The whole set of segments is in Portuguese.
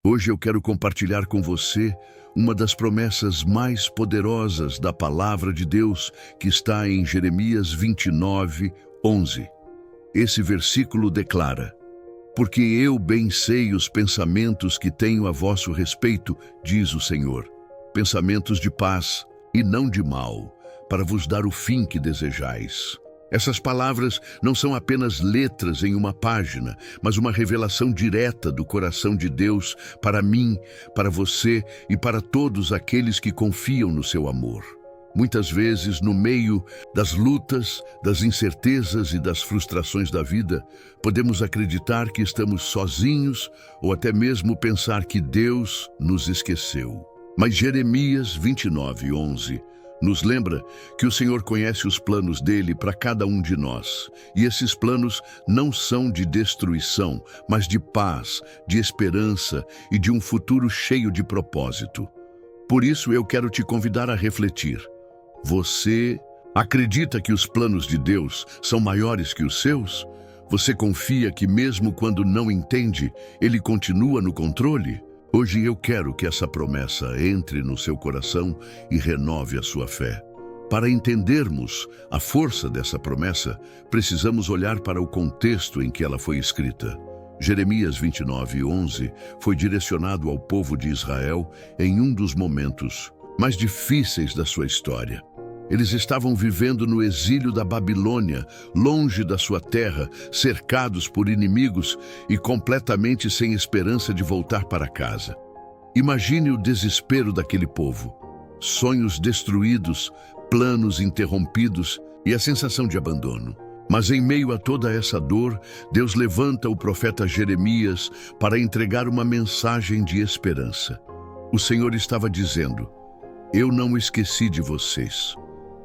Hoje eu quero compartilhar com você uma das promessas mais poderosas da Palavra de Deus que está em Jeremias 29:11. Esse versículo declara: Porque eu bem sei os pensamentos que tenho a vosso respeito, diz o Senhor, pensamentos de paz e não de mal, para vos dar o fim que desejais. Essas palavras não são apenas letras em uma página, mas uma revelação direta do coração de Deus para mim, para você e para todos aqueles que confiam no seu amor. Muitas vezes, no meio das lutas, das incertezas e das frustrações da vida, podemos acreditar que estamos sozinhos ou até mesmo pensar que Deus nos esqueceu. Mas Jeremias 29:11 nos lembra que o Senhor conhece os planos dele para cada um de nós. E esses planos não são de destruição, mas de paz, de esperança e de um futuro cheio de propósito. Por isso eu quero te convidar a refletir. Você acredita que os planos de Deus são maiores que os seus? Você confia que mesmo quando não entende, Ele continua no controle? Hoje eu quero que essa promessa entre no seu coração e renove a sua fé. Para entendermos a força dessa promessa, precisamos olhar para o contexto em que ela foi escrita. Jeremias 29:11 foi direcionado ao povo de Israel em um dos momentos mais difíceis da sua história. Eles estavam vivendo no exílio da Babilônia, longe da sua terra, cercados por inimigos e completamente sem esperança de voltar para casa. Imagine o desespero daquele povo. Sonhos destruídos, planos interrompidos e a sensação de abandono. Mas em meio a toda essa dor, Deus levanta o profeta Jeremias para entregar uma mensagem de esperança. O Senhor estava dizendo: Eu não esqueci de vocês.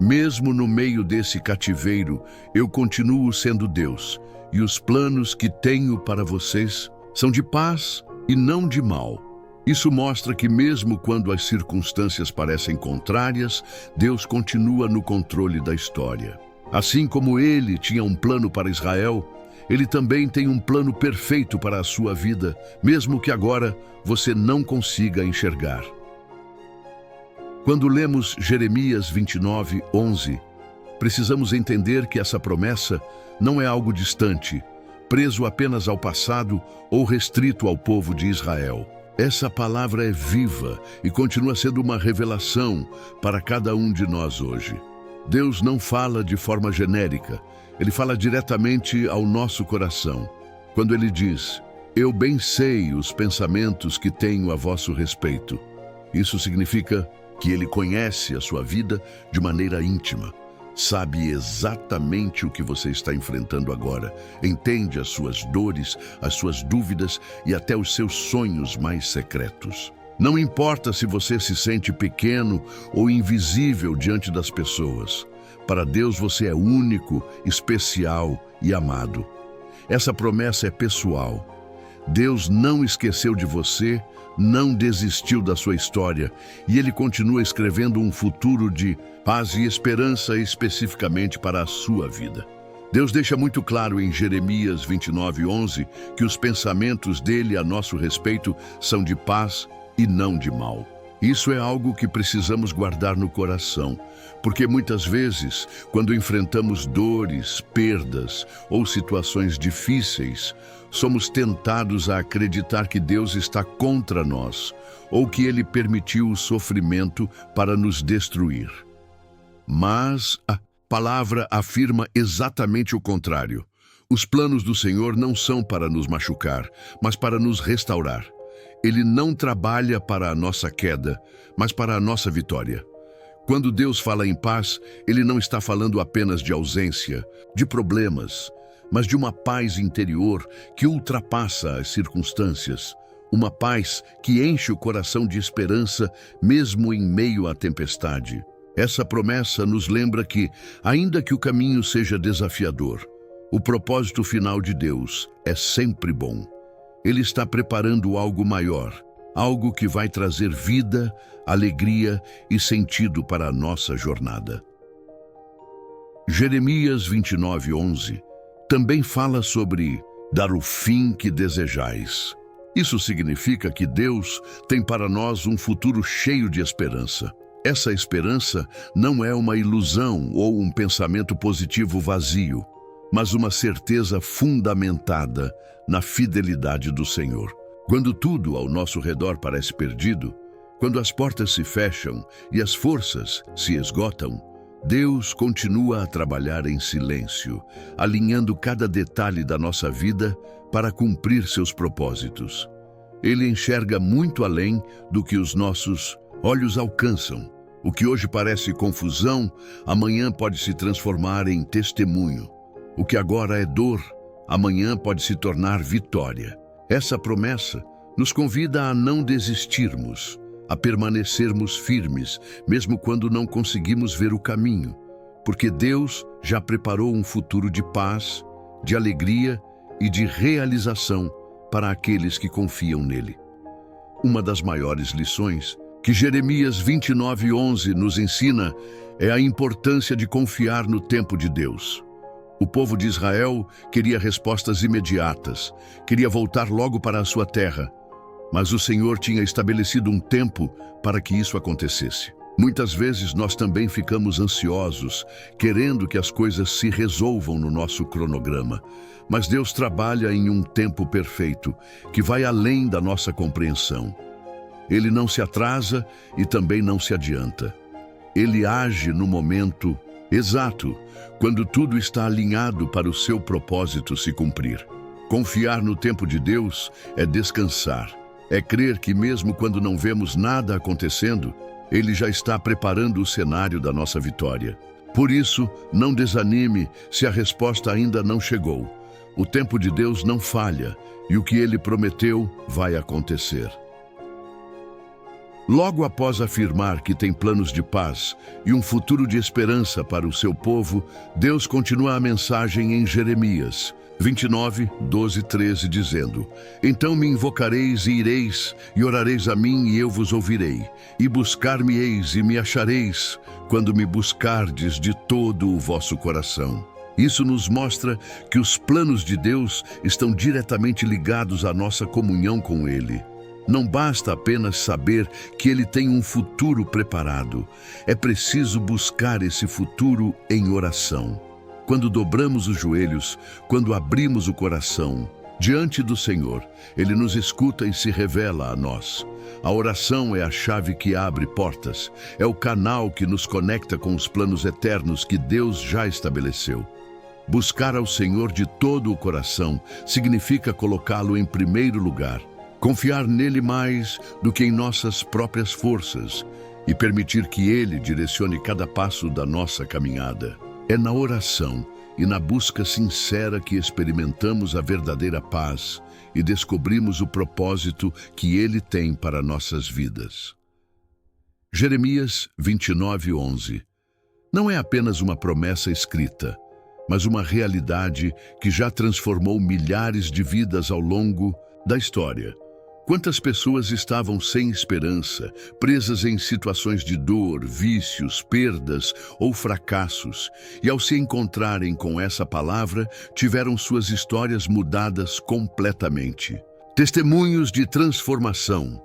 Mesmo no meio desse cativeiro, eu continuo sendo Deus, e os planos que tenho para vocês são de paz e não de mal. Isso mostra que mesmo quando as circunstâncias parecem contrárias, Deus continua no controle da história. Assim como Ele tinha um plano para Israel, Ele também tem um plano perfeito para a sua vida, mesmo que agora você não consiga enxergar. Quando lemos Jeremias 29:11, precisamos entender que essa promessa não é algo distante, preso apenas ao passado ou restrito ao povo de Israel. Essa palavra é viva e continua sendo uma revelação para cada um de nós hoje. Deus não fala de forma genérica, Ele fala diretamente ao nosso coração. Quando Ele diz: Eu bem sei os pensamentos que tenho a vosso respeito. Isso significa que Ele conhece a sua vida de maneira íntima, sabe exatamente o que você está enfrentando agora, entende as suas dores, as suas dúvidas e até os seus sonhos mais secretos. Não importa se você se sente pequeno ou invisível diante das pessoas, para Deus você é único, especial e amado. Essa promessa é pessoal. Deus não esqueceu de você, não desistiu da sua história e Ele continua escrevendo um futuro de paz e esperança especificamente para a sua vida. Deus deixa muito claro em Jeremias 29:11 que os pensamentos dele a nosso respeito são de paz e não de mal. Isso é algo que precisamos guardar no coração, porque muitas vezes, quando enfrentamos dores, perdas ou situações difíceis, somos tentados a acreditar que Deus está contra nós ou que Ele permitiu o sofrimento para nos destruir. Mas a palavra afirma exatamente o contrário. Os planos do Senhor não são para nos machucar, mas para nos restaurar. Ele não trabalha para a nossa queda, mas para a nossa vitória. Quando Deus fala em paz, Ele não está falando apenas de ausência, de problemas, mas de uma paz interior que ultrapassa as circunstâncias. Uma paz que enche o coração de esperança, mesmo em meio à tempestade. Essa promessa nos lembra que, ainda que o caminho seja desafiador, o propósito final de Deus é sempre bom. Ele está preparando algo maior, algo que vai trazer vida, alegria e sentido para a nossa jornada. Jeremias 29:11 também fala sobre dar o fim que desejais. Isso significa que Deus tem para nós um futuro cheio de esperança. Essa esperança não é uma ilusão ou um pensamento positivo vazio, mas uma certeza fundamentada na fidelidade do Senhor. Quando tudo ao nosso redor parece perdido, quando as portas se fecham e as forças se esgotam, Deus continua a trabalhar em silêncio, alinhando cada detalhe da nossa vida para cumprir seus propósitos. Ele enxerga muito além do que os nossos olhos alcançam. O que hoje parece confusão, amanhã pode se transformar em testemunho. O que agora é dor, amanhã pode se tornar vitória. Essa promessa nos convida a não desistirmos, a permanecermos firmes, mesmo quando não conseguimos ver o caminho, porque Deus já preparou um futuro de paz, de alegria e de realização para aqueles que confiam nele. Uma das maiores lições que Jeremias 29:11 nos ensina é a importância de confiar no tempo de Deus. O povo de Israel queria respostas imediatas, queria voltar logo para a sua terra, mas o Senhor tinha estabelecido um tempo para que isso acontecesse. Muitas vezes nós também ficamos ansiosos, querendo que as coisas se resolvam no nosso cronograma. Mas Deus trabalha em um tempo perfeito, que vai além da nossa compreensão. Ele não se atrasa e também não se adianta. Ele age no momento exato, quando tudo está alinhado para o seu propósito se cumprir. Confiar no tempo de Deus é descansar, é crer que mesmo quando não vemos nada acontecendo, Ele já está preparando o cenário da nossa vitória. Por isso, não desanime se a resposta ainda não chegou. O tempo de Deus não falha e o que Ele prometeu vai acontecer. Logo após afirmar que tem planos de paz e um futuro de esperança para o seu povo, Deus continua a mensagem em Jeremias 29:12-13, dizendo: Então me invocareis e ireis, e orareis a mim e eu vos ouvirei, e buscar-me-eis e me achareis, quando me buscardes de todo o vosso coração. Isso nos mostra que os planos de Deus estão diretamente ligados à nossa comunhão com Ele. Não basta apenas saber que Ele tem um futuro preparado. É preciso buscar esse futuro em oração. Quando dobramos os joelhos, quando abrimos o coração diante do Senhor, Ele nos escuta e se revela a nós. A oração é a chave que abre portas, é o canal que nos conecta com os planos eternos que Deus já estabeleceu. Buscar ao Senhor de todo o coração significa colocá-lo em primeiro lugar, confiar nele mais do que em nossas próprias forças e permitir que Ele direcione cada passo da nossa caminhada. É na oração e na busca sincera que experimentamos a verdadeira paz e descobrimos o propósito que Ele tem para nossas vidas. Jeremias 29:11 não é apenas uma promessa escrita, mas uma realidade que já transformou milhares de vidas ao longo da história. Quantas pessoas estavam sem esperança, presas em situações de dor, vícios, perdas ou fracassos, e ao se encontrarem com essa palavra, tiveram suas histórias mudadas completamente. Testemunhos de transformação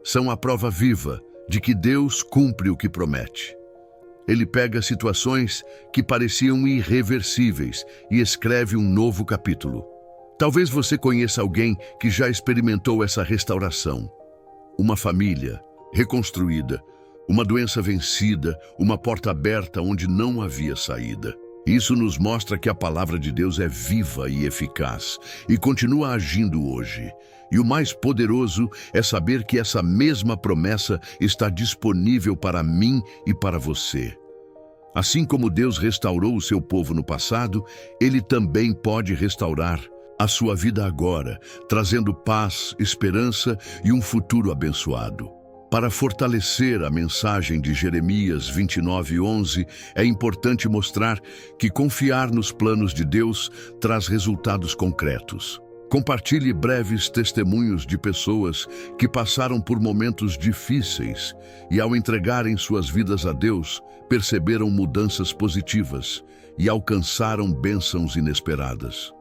são a prova viva de que Deus cumpre o que promete. Ele pega situações que pareciam irreversíveis e escreve um novo capítulo. Talvez você conheça alguém que já experimentou essa restauração. Uma família reconstruída, uma doença vencida, uma porta aberta onde não havia saída. Isso nos mostra que a palavra de Deus é viva e eficaz e continua agindo hoje. E o mais poderoso é saber que essa mesma promessa está disponível para mim e para você. Assim como Deus restaurou o seu povo no passado, Ele também pode restaurar a sua vida agora, trazendo paz, esperança e um futuro abençoado. Para fortalecer a mensagem de Jeremias 29:11, é importante mostrar que confiar nos planos de Deus traz resultados concretos. Compartilhe breves testemunhos de pessoas que passaram por momentos difíceis e, ao entregarem suas vidas a Deus, perceberam mudanças positivas e alcançaram bênçãos inesperadas.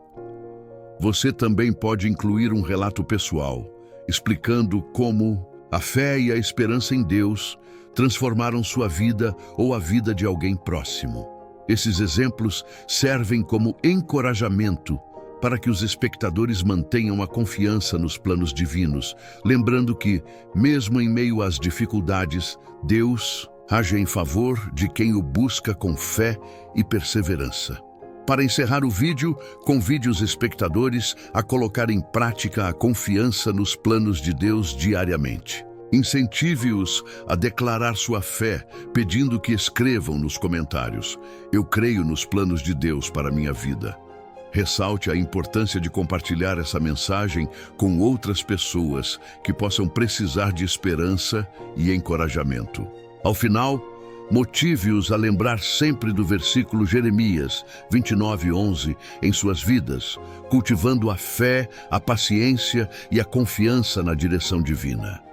Você também pode incluir um relato pessoal explicando como a fé e a esperança em Deus transformaram sua vida ou a vida de alguém próximo. Esses exemplos servem como encorajamento para que os espectadores mantenham a confiança nos planos divinos, lembrando que, mesmo em meio às dificuldades, Deus age em favor de quem o busca com fé e perseverança. Para encerrar o vídeo, convide os espectadores a colocar em prática a confiança nos planos de Deus diariamente. Incentive-os a declarar sua fé, pedindo que escrevam nos comentários: "Eu creio nos planos de Deus para minha vida." Ressalte a importância de compartilhar essa mensagem com outras pessoas que possam precisar de esperança e encorajamento. Ao final, motive-os a lembrar sempre do versículo Jeremias 29:11 em suas vidas, cultivando a fé, a paciência e a confiança na direção divina.